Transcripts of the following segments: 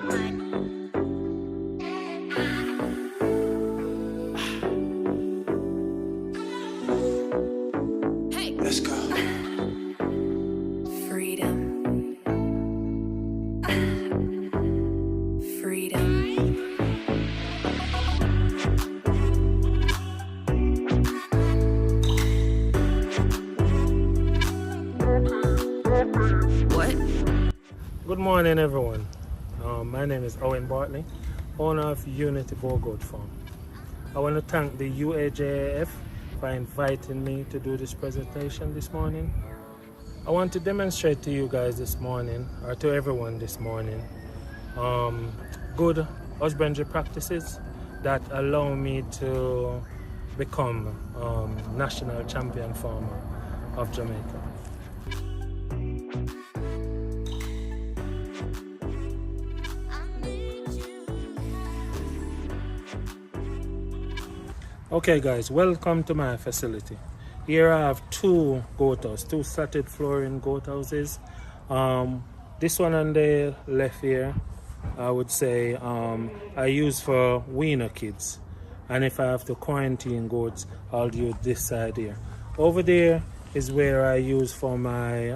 Let's go. Freedom. Freedom. What? Good morning, everyone. My name is Owen Bartley, owner of Unity Boer Goat Farm. I want to thank the UAJAF for inviting me to do this presentation this morning. I want to demonstrate to you guys this morning, or to everyone this morning, good husbandry practices that allow me to become national champion farmer of Jamaica. Okay guys, welcome to my facility. Here I have two goat houses, two slatted flooring goat houses. This one on the left here, I would say I use for weaner kids. And if I have to quarantine goats, I'll use this side here. Over there is where I use for my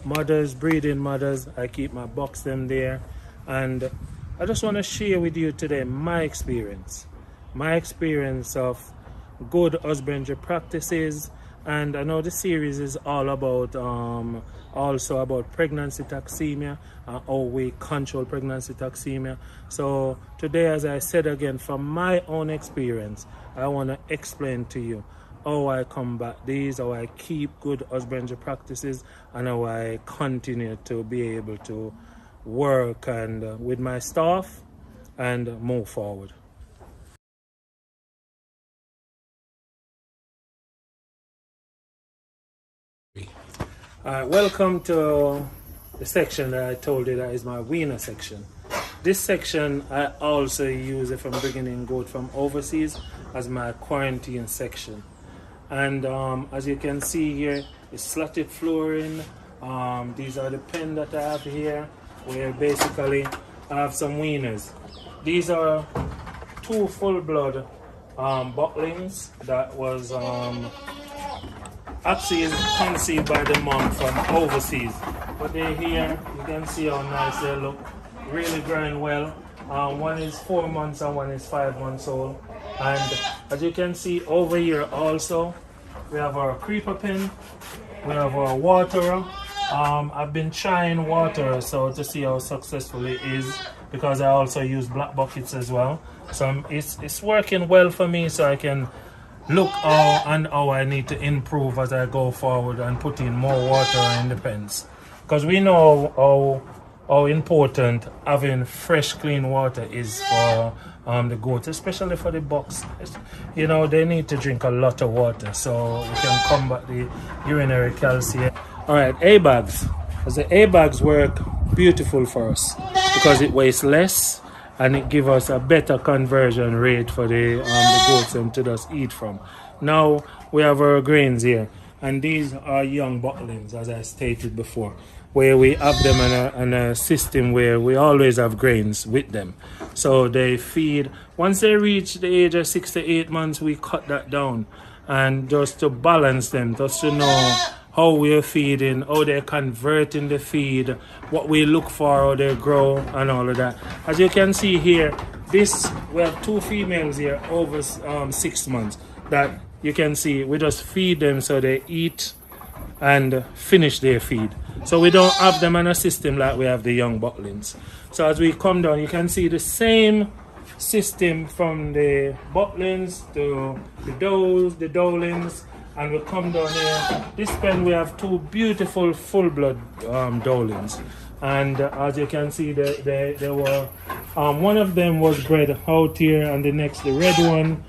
mothers, breeding mothers. I keep my box them there. And I just want to share with you today my experience of good husbandry practices. And I know the series is all about also about pregnancy toxemia and how we control pregnancy toxemia. So today, as I said again, from my own experience, I want to explain to you how I combat these, how I keep good husbandry practices, and how I continue to be able to work and with my staff and move forward. Welcome to the section that I told you that is my weaner section. This section I also use if I'm bringing in goat from overseas as my quarantine section. And as you can see here, it's slatted flooring. These are the pen that I have here, where basically I have some weaners. These are two full-blood bucklings that was actually is conceived by the mom from overseas, but they're here. You can see how nice they look, really growing well. One is 4 months and one is 5 months old. And as you can see over here also, we have our creeper pen, we have our waterer. I've been trying water so to see how successful it is, because I also use black buckets as well. So it's working well for me, so I can look how I need to improve as I go forward and put in more water in the pens, because we know how important having fresh clean water is for the goats, especially for the bucks. You know, they need to drink a lot of water so we can combat the urinary calcium. All right, A bags. As the A bags work beautiful for us because it weighs less and it gives us a better conversion rate for the goats to just eat from. Now we have our grains here, and these are young bucklings, as I stated before, where we have them in a system where we always have grains with them. So they feed, once they reach the age of 6 to 8 months, we cut that down, and just to balance them, just to know how we're feeding, how they're converting the feed, what we look for, how they grow, and all of that. As you can see here, we have two females here over 6 months that you can see we just feed them so they eat and finish their feed. So we don't have them in a system like we have the young bucklings. So as we come down, you can see the same system from the bucklings to the does, the dowlings. And we come down here. This pen we have two beautiful full-blood dowlings, and as you can see, they were one of them was bred out here, and the red one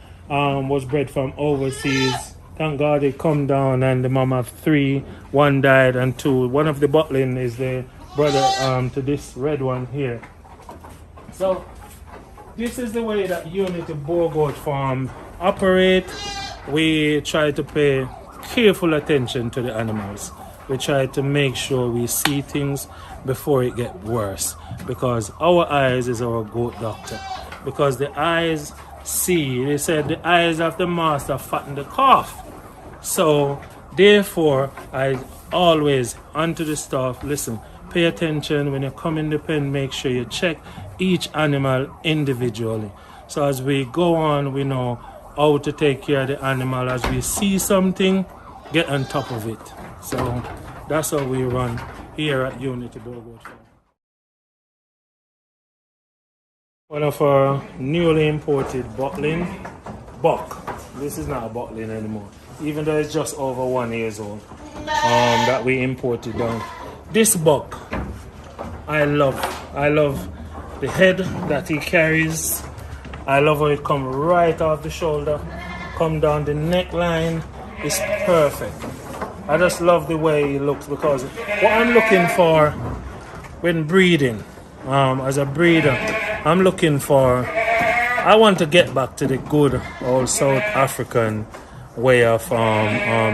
was bred from overseas. Thank God they come down, and the mom have 3. 1 died, and 2. One of the buckling is the brother to this red one here. So this is the way that Unity Boer Goat Farm operate. We try to pay careful attention to the animals. we try to make sure we see things before it gets worse, because our eyes is our goat doctor. Because the eyes see, they said the eyes of the master fatten the calf. So therefore, I always, onto the staff, listen, pay attention when you come in the pen, make sure you check each animal individually. So as we go on, we know how to take care of the animal. As we see something, get on top of it. So that's how we run here at Unity Boer Goat Farm. One of our newly imported bottling buck. This is not a bottling anymore, even though it's just over 1 year old. That we imported down. This buck, I love the head that he carries. I love how it comes right off the shoulder, come down the neckline. It's perfect. I just love the way he looks, because what I'm looking for when breeding, as a breeder, I'm looking for, I want to get back to the good old South African way of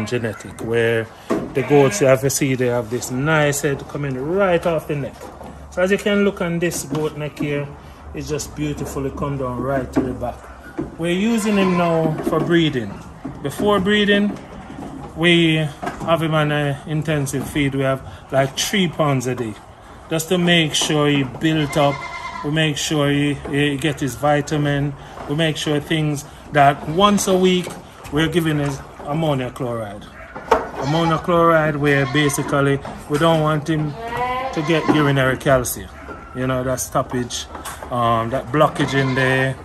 genetic, where the goats, you have to see, they have this nice head coming right off the neck. So as you can look on this goat neck here, it's just beautiful. It comes down right to the back. We're using him now for breeding. Before breeding, we have him on an intensive feed. We have like 3 pounds a day, just to make sure he built up. We make sure he get his vitamin. We make sure things that once a week we're giving his ammonia chloride. Ammonia chloride, where basically we don't want him to get urinary calcium. You know, that stoppage, that blockage in there.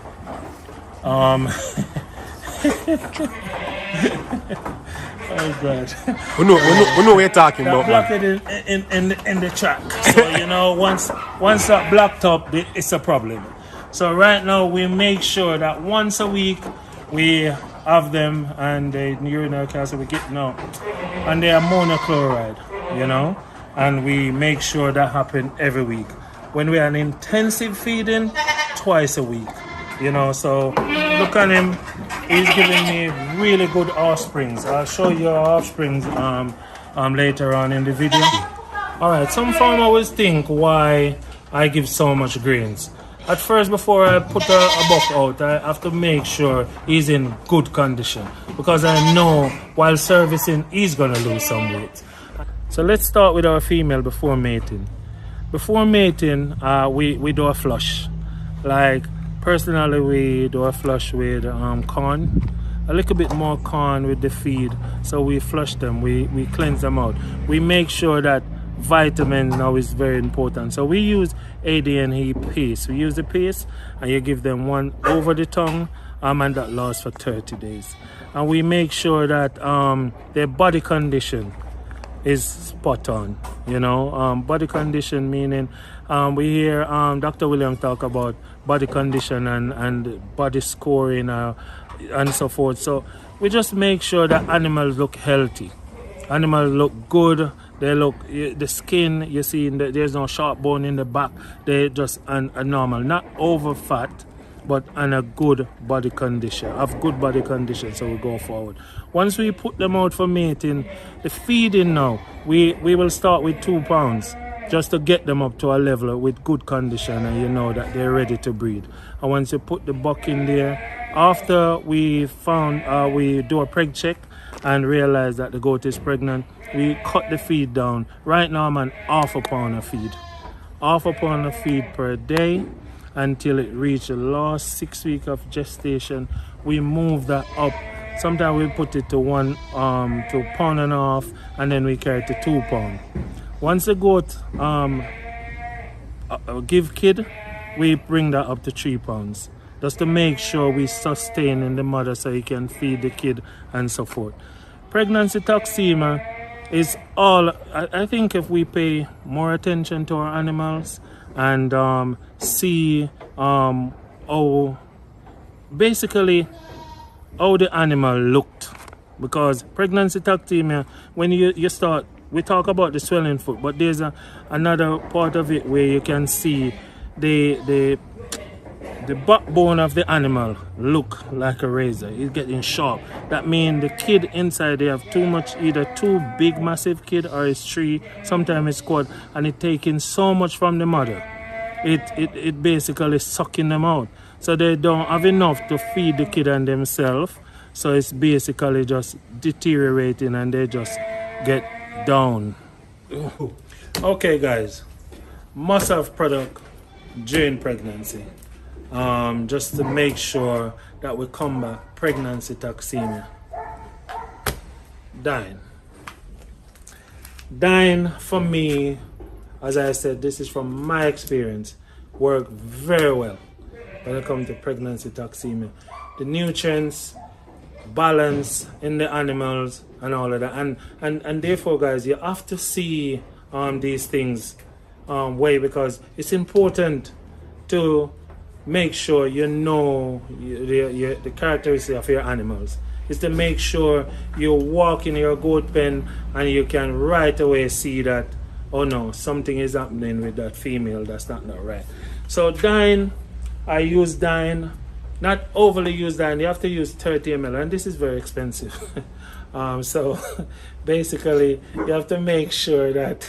Oh God. We know what you're talking about, man. Blockage in the track. So, you know, once that blocked up, it's a problem. So right now we make sure that once a week we have them, and the urinary calcium we get now, and the ammonia chloride, you know, and we make sure that happen every week. When we are in intensive feeding, twice a week, you know. So look at him, he's giving me really good offsprings. I'll show you our offsprings later on in the video. All right, some farmers always think why I give so much grains. At first, before I put a buck out, I have to make sure he's in good condition, because I know while servicing he's gonna lose some weight. So let's start with our female before mating. Before mating, we do a flush. Like personally, we do a flush with corn, a little bit more corn with the feed. So we flush them, we cleanse them out. We make sure that vitamins now is very important. So we use AD&E paste. We use the paste, and you give them one over the tongue, and that lasts for 30 days. And we make sure that their body condition is spot on, you know. Body condition meaning we hear Dr. William talk about body condition and body scoring and so forth. So we just make sure that animals look healthy, animals look good. They look, the skin, you see, there's no sharp bone in the back. They're just a normal, not over fat, but on a good body condition, have good body condition. So we go forward. Once we put them out for mating, the feeding now, we will start with 2 pounds, just to get them up to a level with good condition, and you know that they're ready to breed. And once you put the buck in there, after we found, we do a preg check and realize that the goat is pregnant, we cut the feed down. Right now I'm on half a pound of feed. Half a pound of feed per day until it reaches the last 6 weeks of gestation. We move that up. Sometimes we put it to 1 to 1.5 pounds, and then we carry it to 2 pounds. Once the goat give kid, we bring that up to 3 pounds, just to make sure we sustain in the mother so he can feed the kid and so forth. Pregnancy toxemia is all, I think if we pay more attention to our animals and see how basically how the animal looked, because pregnancy toxemia, when you start, we talk about the swelling foot, but there's another part of it where you can see the the backbone of the animal look like a razor. It's getting sharp. That means the kid inside, they have too much, either too big massive kid or it's three, sometimes it's quad, and it taking so much from the mother. It basically sucking them out. So they don't have enough to feed the kid and themselves. So it's basically just deteriorating and they just get down. Okay guys, must have product during pregnancy. Just to make sure that we combat pregnancy toxemia. Dine for me, as I said, this is from my experience, work very well when it comes to pregnancy toxemia. The nutrients, balance in the animals and all of that, and therefore guys, you have to see these things way, because it's important to make sure you know the characteristics of your animals. Is to make sure you walk in your goat pen and you can right away see that, oh no, something is happening with that female, that's not right. So Dine, I use Dine, not overly use Dine. You have to use 30 ml, and this is very expensive. So basically you have to make sure that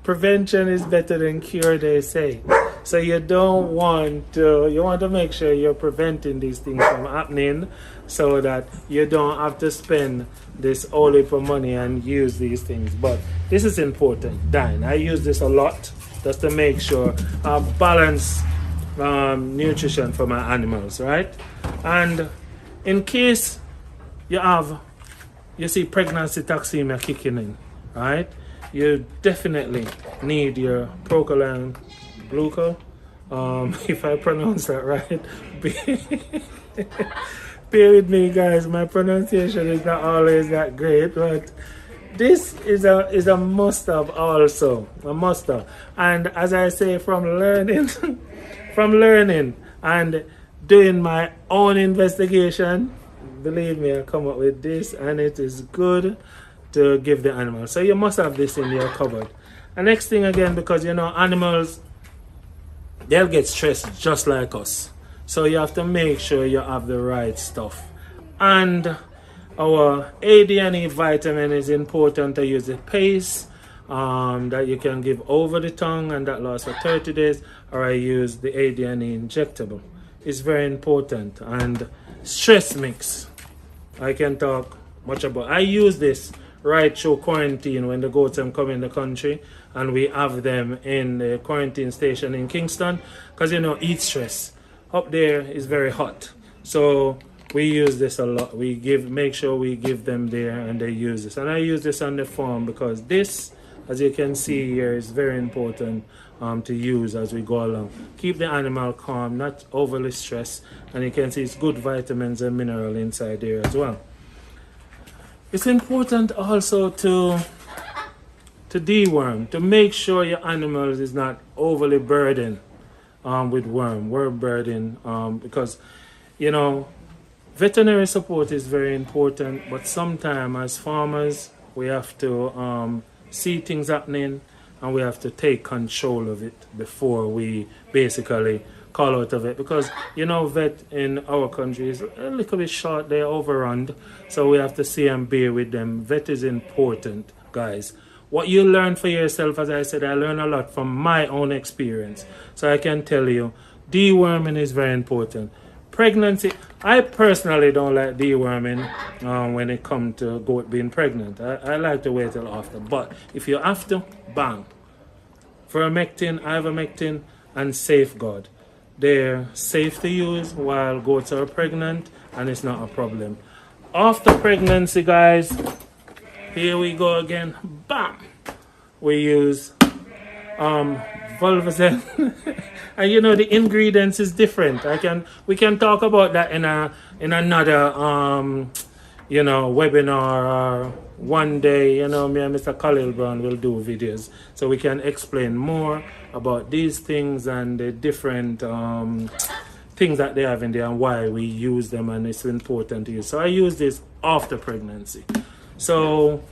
prevention is better than cure, they say. So you don't want to, you want to make sure you're preventing these things from happening, so that you don't have to spend this whole heap of money and use these things. But this is important. Dine, I use this a lot just to make sure I balance nutrition for my animals, right? And in case you see pregnancy toxemia kicking in, right? You definitely need your procoline glucose, if I pronounce that right. Bear with me guys, my pronunciation is not always that great, but this is a must-have also, a must-have. And as I say, from learning and doing my own investigation, believe me, I come up with this, and it is good to give the animals. So you must have this in your cupboard. And next thing again, because you know animals, they'll get stressed just like us. So you have to make sure you have the right stuff. And our AD&E vitamin is important to use the paste that you can give over the tongue, and that lasts for 30 days. Or I use the AD&E injectable. It's very important. And stress mix, I can talk much about. I use this right through quarantine when the goats come in the country, and we have them in the quarantine station in Kingston, because you know heat stress up there is very hot, so we use this a lot. We make sure we give them there and they use this, and I use this on the farm because this, as you can see here, is very important to use as we go along. Keep the animal calm, not overly stressed, and you can see it's good vitamins and mineral inside there as well. It's important also to deworm, to make sure your animals is not overly burdened with worm burden, because you know veterinary support is very important, but sometimes as farmers we have to see things happening and we have to take control of it before we basically call out of it, because you know vet in our country is a little bit short, they're overrun, so we have to see and bear with them. Vet is important, guys. What you learn for yourself, as I said, I learn a lot from my own experience. So I can tell you, deworming is very important. Pregnancy, I personally don't like deworming when it comes to goat being pregnant. I like to wait till after. But if you have to, bang. Vermectin, ivermectin, and Safeguard. They're safe to use while goats are pregnant, and it's not a problem. After pregnancy, guys, here we go again. Bam! We use Vulvazen. And you know the ingredients is different. We can talk about that in another you know webinar, or one day, you know, me and Mr. Khalil Brown will do videos so we can explain more about these things and the different things that they have in there and why we use them, and it's important to use. So I use this after pregnancy. So,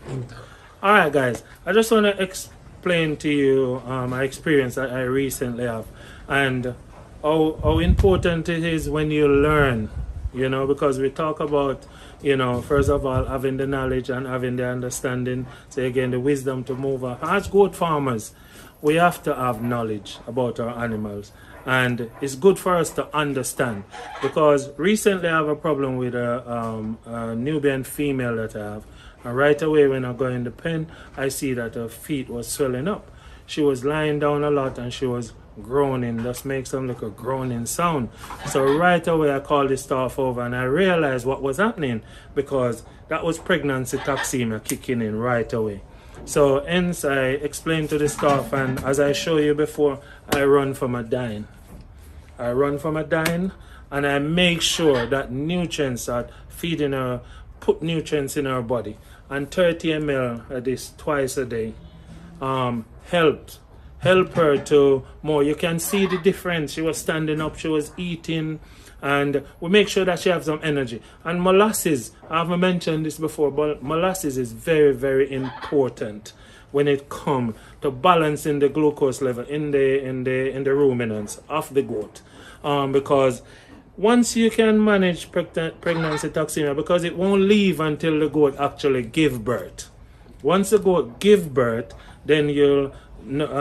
all right, guys, I just want to explain to you my experience that I recently have. And how important it is when you learn, you know, because we talk about, you know, first of all, having the knowledge and having the understanding. So again, the wisdom to move on. As goat farmers, we have to have knowledge about our animals. And it's good for us to understand, because recently I have a problem with a Nubian female that I have. And right away when I go in the pen, I see that her feet was swelling up. She was lying down a lot and she was groaning. Just makes some like a groaning sound. So right away I called the staff over and I realized what was happening, because that was pregnancy toxemia kicking in right away. So hence I explained to the staff, and as I showed you before, I run from a dying. I run from a dying, and I make sure that nutrients are feeding her, put nutrients in her body. And 30 ml of this twice a day help her to more. You can see the difference. She was standing up, she was eating, and we make sure that she has some energy. And molasses, I haven't mentioned this before, but molasses is very, very important when it comes to balancing the glucose level in the ruminants of the goat, because once you can manage pregnancy toxemia, because it won't leave until the goat actually give birth. Once the goat give birth, then you'll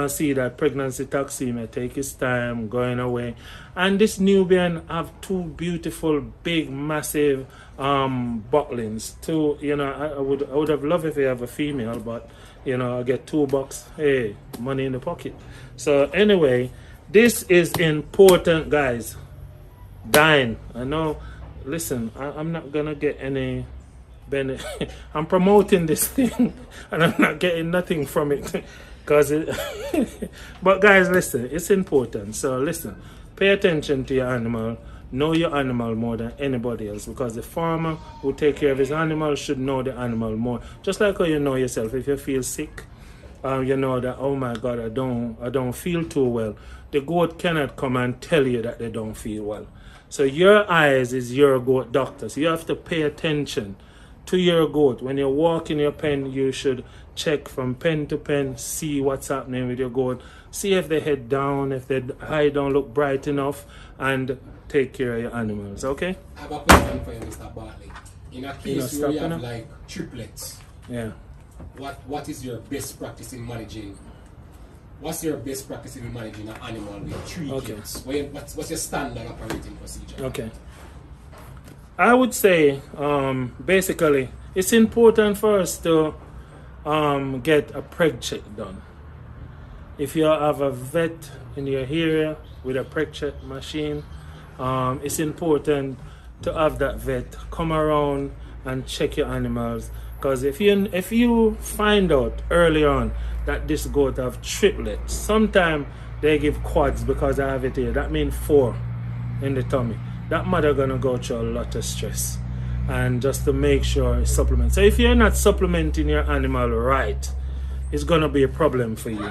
see that pregnancy toxemia take its time going away. And this Nubian have two beautiful, big, massive bucklings. Two, you know, I would have loved if you have a female, but you know, I get $2. Hey, money in the pocket. So anyway, this is important, guys. Dying. I know. Listen, I'm not gonna get any benefit. I'm promoting this thing, and I'm not getting nothing from it. But guys, listen, it's important. So listen, pay attention to your animal. Know your animal more than anybody else, because the farmer who take care of his animal should know the animal more. Just like how you know yourself. If you feel sick, you know that, oh my God, I don't feel too well. The goat cannot come and tell you that they don't feel well. So your eyes is your goat doctor. So you have to pay attention to your goat. When you walk in your pen, you should check from pen to pen, see what's happening with your goat, see if they head down, if their eye don't look bright enough, and take care of your animals, okay? I have a question for you, Mr. Bartley. In a case where you have like triplets, yeah, what is your best practice in managing? What's your best practice in managing an animal with 3 kids? What's your standard operating procedure? Okay. I would say, basically, it's important for us to get a preg check done. If you have a vet in your area with a preg check machine, it's important to have that vet come around and check your animals. Because if you find out early on that this goat have triplets, sometimes they give quads because I have it here. That means 4 in the tummy. That mother gonna go through a lot of stress, and just to make sure supplement. So if you're not supplementing your animal right, it's gonna be a problem for you.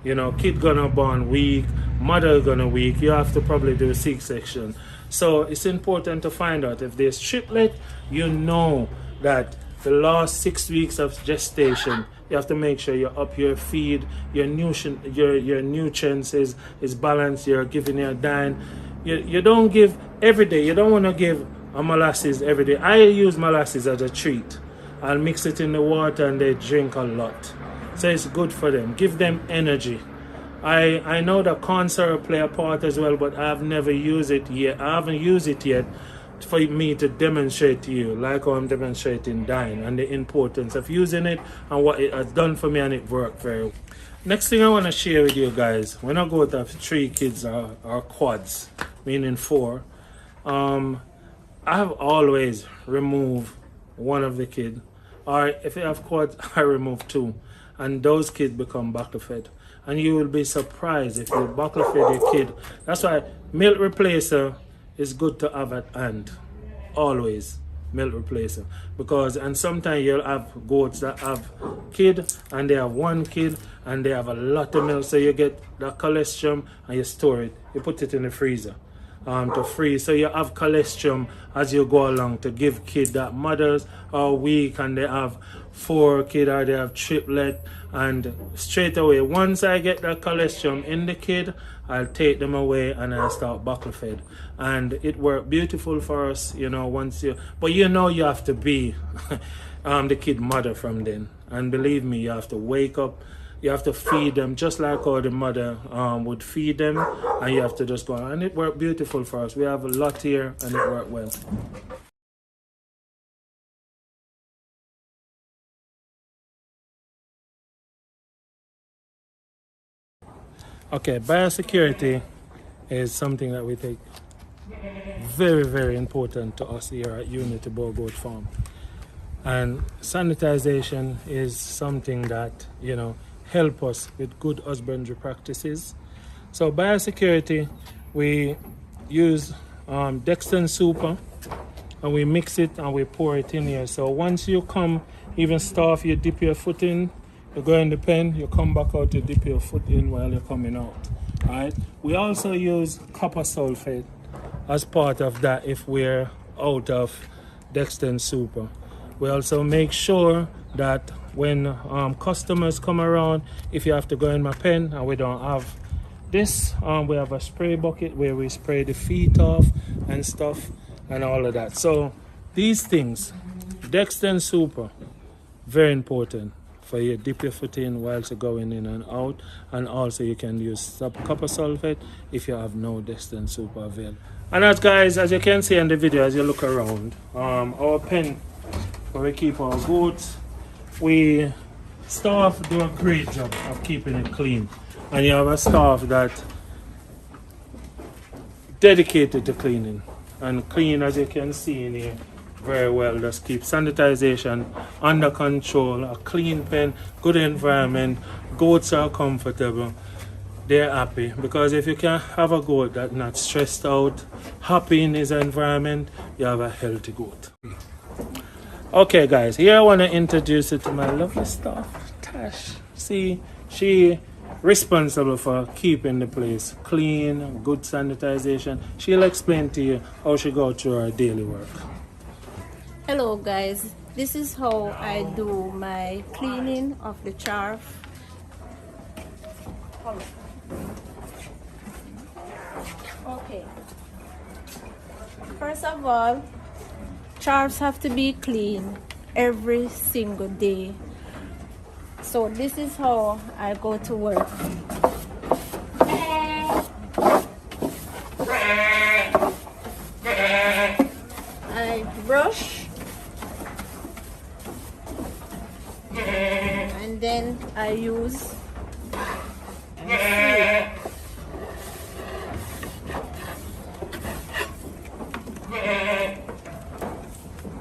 You know, kid gonna born weak, mother gonna weak. You have to probably do a C-section. So it's important to find out if there's triplet. You know that the last 6 weeks of gestation, you have to make sure you up your feed, your nutrients is balanced. You're giving your dine. You don't give every day. You don't want to give a molasses every day. I use molasses as a treat. I'll mix it in the water and they drink a lot. So it's good for them. Give them energy. I know that corn syrup play a part as well, but I've never used it yet. I haven't used it yet for me to demonstrate to you, like how I'm demonstrating dying, and the importance of using it and what it has done for me, and it worked very well. Next thing I want to share with you guys, when I go to have 3 kids or quads, meaning 4, I have always removed one of the kids, or if you have quads, I remove 2, and those kids become buckle fed. And you will be surprised if you buckle fed your kid. That's why milk replacer is good to have at hand, always. Milk replacer, because and sometimes you'll have goats that have kid and they have 1 kid and they have a lot of milk, so you get the colostrum and you store it, you put it in the freezer to freeze, so you have colostrum as you go along to give kid that mothers are weak and they have 4 kid or they have triplet, and straight away once I get that colostrum in the kid, I'll take them away and I'll start buckle fed. And it worked beautiful for us, you know, but you know you have to be the kid mother from then. And believe me, you have to wake up, you have to feed them just like how the mother would feed them, and you have to just go. And it worked beautiful for us. We have a lot here and it worked well. Okay, biosecurity is something that we take very, very important to us here at Unity Boer Goat Farm. And sanitization is something that, you know, help us with good husbandry practices. So biosecurity, we use Dexton Super and we mix it and we pour it in here. So once you come, even start, you dip your foot in, you go in the pen, you come back out, you dip your foot in while you're coming out. All right. We also use copper sulfate as part of that if we're out of Dexton Super. We also make sure that when customers come around, if you have to go in my pen and we don't have this, we have a spray bucket where we spray the feet off and stuff and all of that. So these things, Dexton Super, very important for you dip your foot in whilst you're going in and out, and also you can use copper sulfate if you have no Dexton Super available. And as guys, as you can see in the video, as you look around, our pen where we keep our goats, we staff do a great job of keeping it clean, and you have a staff that dedicated to cleaning and clean, as you can see in here very well. Just keep sanitization under control, a clean pen, good environment, goats are comfortable, they're happy, because if you can have a goat that's not stressed out, happy in his environment, you have a healthy goat. Okay guys, here I want to introduce you to my lovely staff, Tash. See, she responsible for keeping the place clean, good sanitization. She'll explain to you how she go through her daily work. Hello guys, this is how I do my cleaning of the chaff. Okay, first of all, chaffs have to be clean every single day. So this is how I go to work. I brush and then I use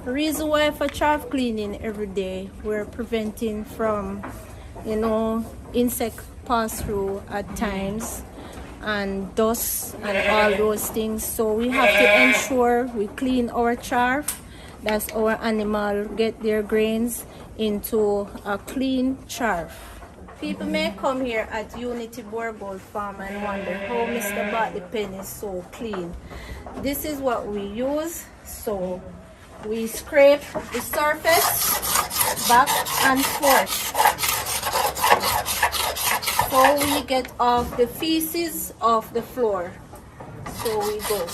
the reason why for chaff cleaning every day, we're preventing from, you know, insect pass through at times and dust and all those things. So we have to ensure we clean our chaff, that's our animal get their grains into a clean chaff. People may come here at Unity Boer Goat Farm and wonder how Mr. Bartley pen is so clean. This is what we use. So we scrape the surface back and forth, so we get off the feces off the floor. So we go.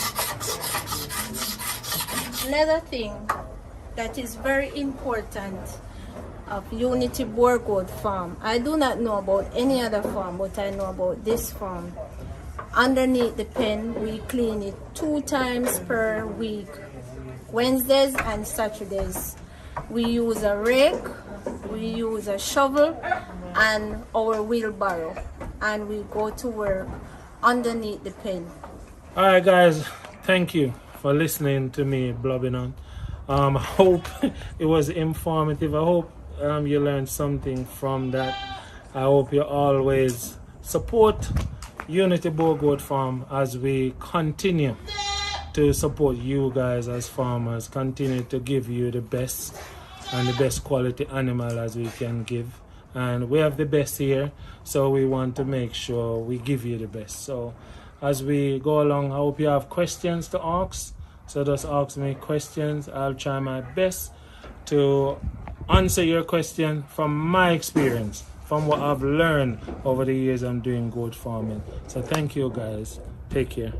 Another thing that is very important of Unity Boer Goat Farm, I do not know about any other farm, but I know about this farm. Underneath the pen, we clean it 2 times per week, Wednesdays and Saturdays. We use a rake, we use a shovel and our wheelbarrow, and we go to work underneath the pen. Alright guys, thank you for listening to me blubbing on. I hope it was informative. I hope you learned something from that. I hope you always support Unity Boer Goat Farm as we continue to support you guys as farmers, continue to give you the best and the best quality animal as we can give. And we have the best here, so we want to make sure we give you the best. So as we go along, I hope you have questions to ask. So just ask me questions. I'll try my best to answer your question from my experience from what I've learned over the years I'm doing goat farming. So thank you guys. Take care.